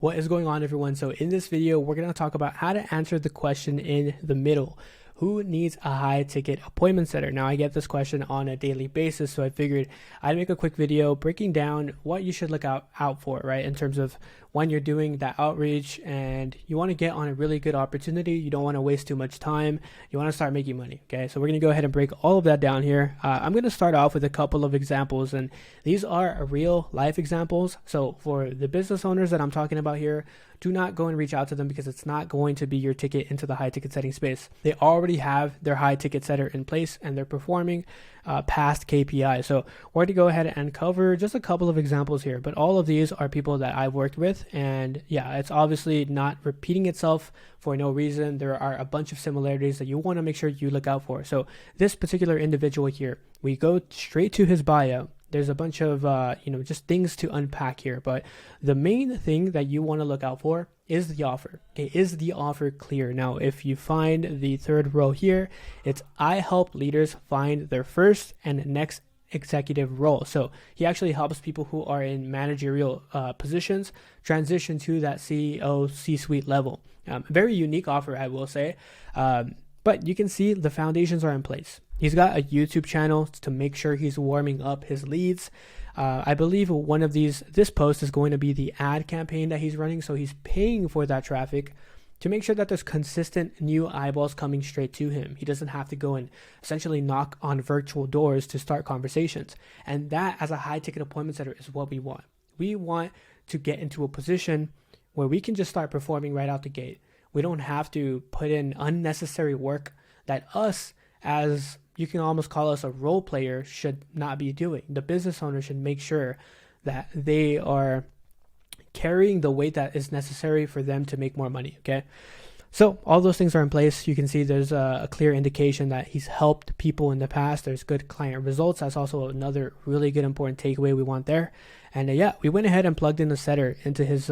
What is going on, everyone? So in this video, we're going to talk about how to answer the question in the middle. Who needs a high ticket appointment setter? Now, I get this question on a daily basis, so I figured I'd make a quick video breaking down what you should look out for, right? In terms of when you're doing that outreach and you want to get on a really good opportunity, you don't want to waste too much time, you want to start making money, okay? So we're going to go ahead and break all of that down here. I'm going to start off with a couple of examples, and these are real life examples. So for the business owners that I'm talking about here, do not go and reach out to them because it's not going to be your ticket into the high ticket setting space. They already have their high ticket setter in place and they're performing past KPI. So we're going to go ahead and cover just a couple of examples here, but all of these are people that I've worked with, and yeah, it's obviously not repeating itself for no reason. There are a bunch of similarities that you want to make sure you look out for. So this particular individual here, we go straight to his bio. There's a bunch of, just things to unpack here. But the main thing that you want to look out for is the offer. Okay, is the offer clear? Now, if you find the third row here, it's I help leaders find their first and next executive role. So he actually helps people who are in managerial positions transition to that CEO C-suite level. Very unique offer, I will say. But you can see the foundations are in place. He's got a YouTube channel to make sure he's warming up his leads. I believe one of this post is going to be the ad campaign that he's running. So he's paying for that traffic to make sure that there's consistent new eyeballs coming straight to him. He doesn't have to go and essentially knock on virtual doors to start conversations. And that, as a high ticket appointment setter, is what we want. We want to get into a position where we can just start performing right out the gate. We don't have to put in unnecessary work that us, as you can almost call us a role player, should not be doing. The business owner should make sure that they are carrying the weight that is necessary for them to make more money, okay? So all those things are in place. You can see there's a clear indication that he's helped people in the past. There's good client results. That's also another really good important takeaway we want there. And we went ahead and plugged in the setter into his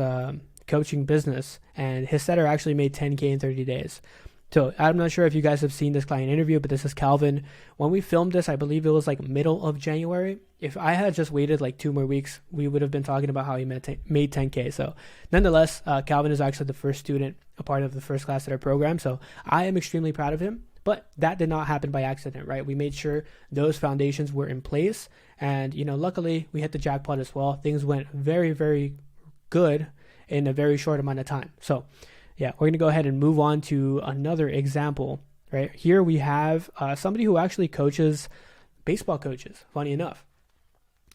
coaching business, and his setter actually made 10K in 30 days. So I'm not sure if you guys have seen this client interview, but this is Calvin. When we filmed this, I believe it was like middle of January. If I had just waited like 2 more weeks, we would have been talking about how he made 10K. So nonetheless, Calvin is actually the first student, a part of the first class at our program. So I am extremely proud of him, but that did not happen by accident, right? We made sure those foundations were in place, and luckily we hit the jackpot as well. Things went very, very good in a very short amount of time. So yeah, we're going to go ahead and move on to another example, right? Here we have somebody who actually coaches baseball coaches, funny enough.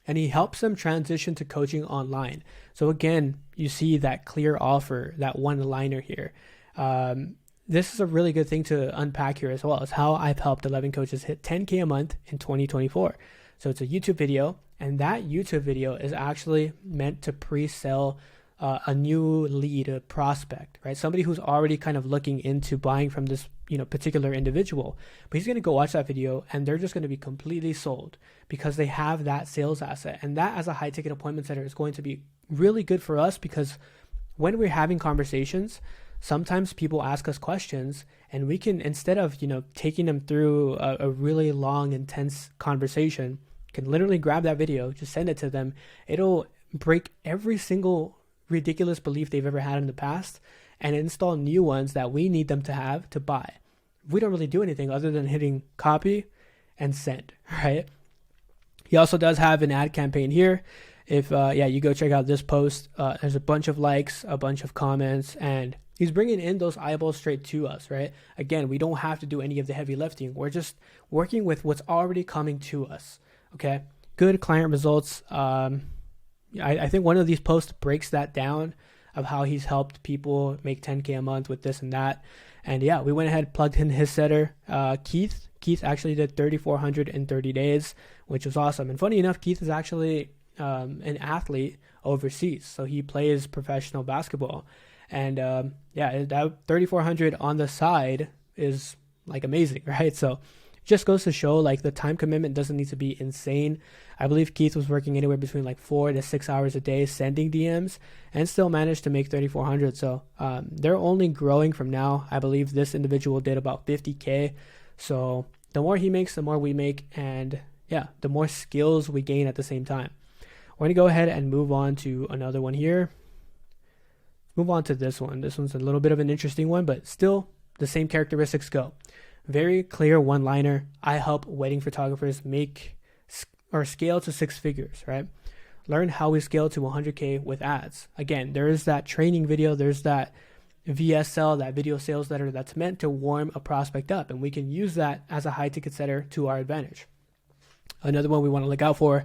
And he helps them transition to coaching online. So again, you see that clear offer, that one-liner here. This is a really good thing to unpack here as well. It's how I've helped 11 coaches hit 10K a month in 2024. So it's a YouTube video, and that YouTube video is actually meant to pre-sell a new lead, a prospect, right? Somebody who's already kind of looking into buying from this, particular individual. But he's going to go watch that video, and they're just going to be completely sold because they have that sales asset. And that, as a high ticket appointment setter, is going to be really good for us, because when we're having conversations, sometimes people ask us questions, and we can, instead of taking them through a really long, intense conversation, can literally grab that video, just send it to them. It'll break every single ridiculous belief they've ever had in the past and install new ones that we need them to have to buy. We don't really do anything other than hitting copy and send, right? He also does have an ad campaign here. If you go check out this post, there's a bunch of likes, a bunch of comments, and he's bringing in those eyeballs straight to us, right? Again, we don't have to do any of the heavy lifting. We're just working with what's already coming to us, okay? Good client results. I think one of these posts breaks that down, of how he's helped people make 10K a month with this and that. And yeah, we went ahead, plugged in his setter, Keith. Keith actually did 3,400 in 30 days, which was awesome. And funny enough, Keith is actually an athlete overseas. So he plays professional basketball. And that 3,400 on the side is like amazing, right? So just goes to show, like, the time commitment doesn't need to be insane. I believe Keith was working anywhere between like 4 to 6 hours a day sending DMs, and still managed to make 3,400. So they're only growing from now. I believe this individual did about 50K. So the more he makes, the more we make, and yeah, the more skills we gain at the same time. We're going to go ahead and move on to another one here. Move on to this one. This one's a little bit of an interesting one, but still the same characteristics go. Very clear one-liner. I help wedding photographers make or scale to 6 figures, right? Learn how we scale to 100K with ads. Again, there is that training video. There's that VSL, that video sales letter that's meant to warm a prospect up. And we can use that as a high ticket setter to our advantage. Another one we want to look out for,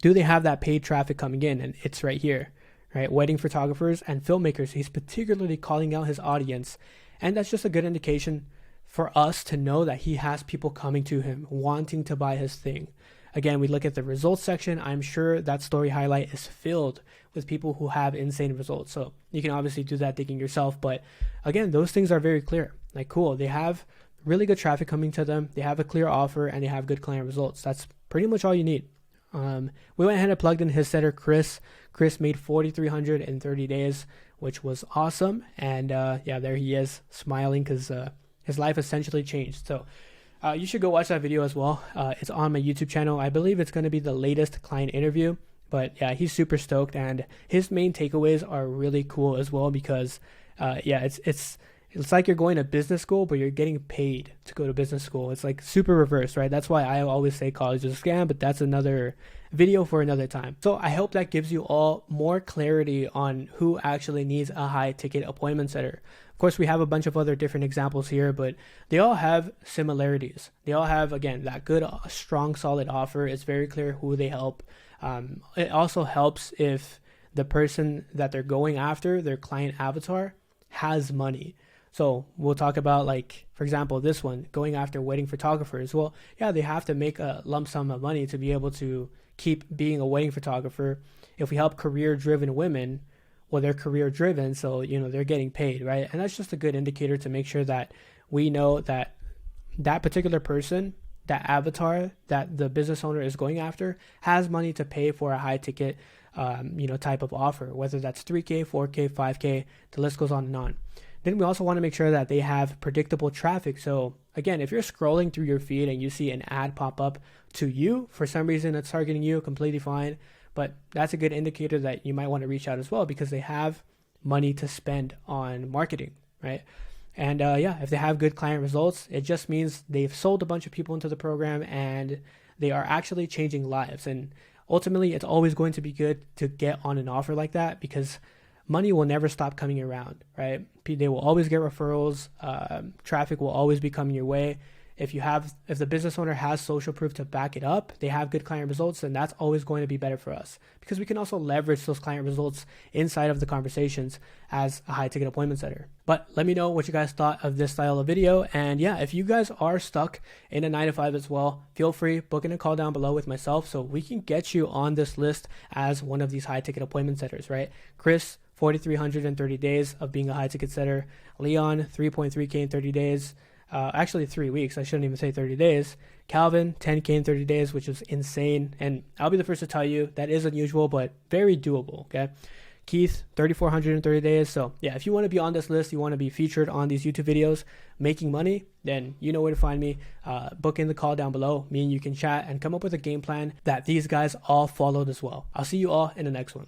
do they have that paid traffic coming in? And it's right here, right? Wedding photographers and filmmakers. He's particularly calling out his audience. And that's just a good indication for us to know that he has people coming to him, wanting to buy his thing. Again, we look at the results section. I'm sure that story highlight is filled with people who have insane results. So you can obviously do that digging yourself. But again, those things are very clear. Like, cool, they have really good traffic coming to them. They have a clear offer and they have good client results. That's pretty much all you need. We went ahead and plugged in his setter, Chris. Chris made 4,300 in 30 days, which was awesome. And yeah, there he is smiling because his life essentially changed. So you should go watch that video as well. It's on my YouTube channel. I believe it's going to be the latest client interview. But yeah, he's super stoked, and his main takeaways are really cool as well because yeah, it's like you're going to business school, but you're getting paid to go to business school. It's like super reverse, right? That's why I always say college is a scam, but that's another video for another time. So I hope that gives you all more clarity on who actually needs a high ticket appointment setter. Of course, we have a bunch of other different examples here, but they all have similarities. They all have, again, that good, strong, solid offer. It's very clear who they help. It also helps if the person that they're going after, their client avatar, has money. So we'll talk about, like, for example, this one, going after wedding photographers. Well, yeah, they have to make a lump sum of money to be able to keep being a wedding photographer. If we help career-driven women, well, they're career-driven, so, you know, they're getting paid, right? And that's just a good indicator to make sure that we know that that particular person, that avatar that the business owner is going after, has money to pay for a high-ticket, type of offer, whether that's 3K, 4K, 5K, the list goes on and on. Then we also want to make sure that they have predictable traffic. So again, if you're scrolling through your feed and you see an ad pop up to you, for some reason it's targeting you, completely fine. But that's a good indicator that you might want to reach out as well because they have money to spend on marketing, right? And yeah, if they have good client results, it just means they've sold a bunch of people into the program and they are actually changing lives. And ultimately, it's always going to be good to get on an offer like that because money will never stop coming around, right? They will always get referrals. Traffic will always be coming your way. If the business owner has social proof to back it up, they have good client results, then that's always going to be better for us because we can also leverage those client results inside of the conversations as a high ticket appointment setter. But let me know what you guys thought of this style of video. And yeah, if you guys are stuck in a 9 to 5 as well, feel free, book in a call down below with myself so we can get you on this list as one of these high ticket appointment setters, right? Chris, 4,300 in 30 days of being a high ticket setter. Leon, 3.3K in 30 days. Actually 3 weeks. I shouldn't even say 30 days. Calvin, 10K in 30 days, which is insane. And I'll be the first to tell you that is unusual, but very doable. Okay. Keith, 3,400 in 30 days. So yeah, if you want to be on this list, you want to be featured on these YouTube videos, making money, then you know where to find me. Book in the call down below. Me and you can chat and come up with a game plan that these guys all followed as well. I'll see you all in the next one.